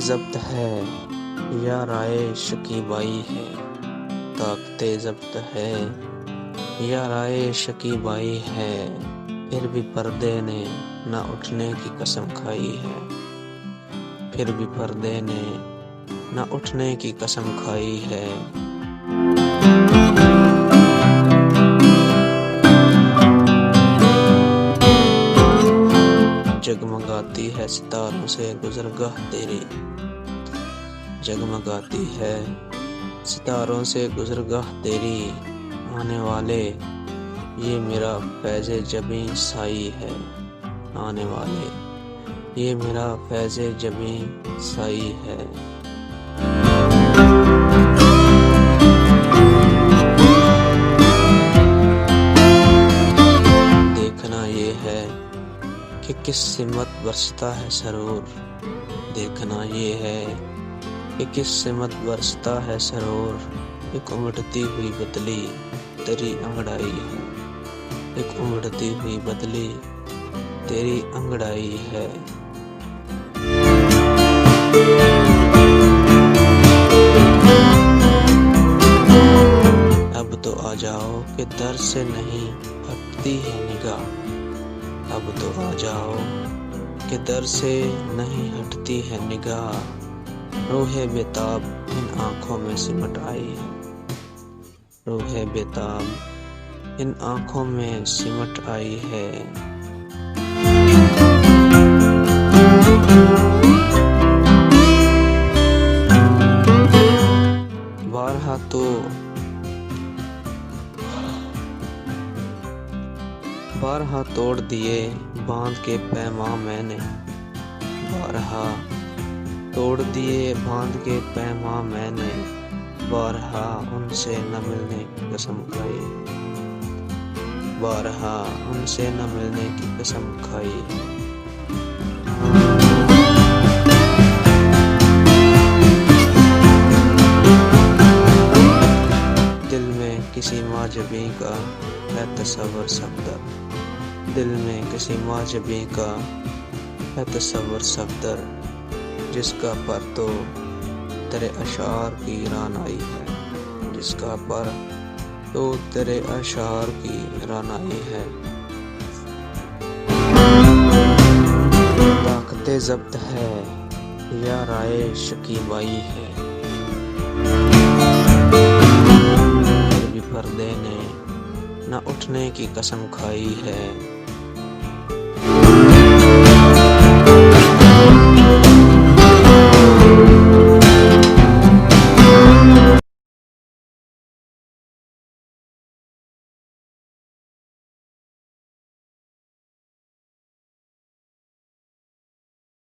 ज़ब्त है या राय शकीबाई है। ताकते ज़ब्त है या राय शकीबाई है। फिर भी पर्दे ने न उठने की कसम खाई है। फिर भी पर्दे ने न उठने की कसम खाई है। जगमगाती है सितारों से गुज़रगाह तेरी। जगमगाती है सितारों से गुज़रगाह तेरी। आने वाले ये मेरा फैज़ जबीं साई है। आने वाले ये मेरा फैज़ जबीं साई है। देखना ये है कि किस सिमत बरसता है सरूर। देखना ये है कि किस सिमत बरसता है सरूर। एक उमड़ती हुई बदली तेरी अंगड़ाई है। एक उमड़ती हुई बदली तेरी अंगड़ाई है। अब तो आ जाओ कि दर से नहीं हटती है निगाह। अब तो आ जाओ कि दर से नहीं हटती है निगाह। रूहे बेताब इन आँखों में सिमट आई है। रूहे बेताब इन आँखों में सिमट आई है। बारहा तोड़ दिए बांध के पैमां मैंने। बारहा तोड़ दिए बांध के पैमां मैंने। बारहा उनसे न मिलने की कसम खाई। बारहा उनसे न मिलने की कसम खाई। दिल में किसी माजबी का है तसव्वुर सफदर। दिल में किसी माजबी का है तसव्वुर सफदर। जिसका पर तो तेरे अशार की रानाई है। जिसका पर तो तेरे अशार की रानाई है। ताकते ज़ब्त है या राय शकीबाई है। फिर भी पर्दे ने न उठने की कसम खाई है।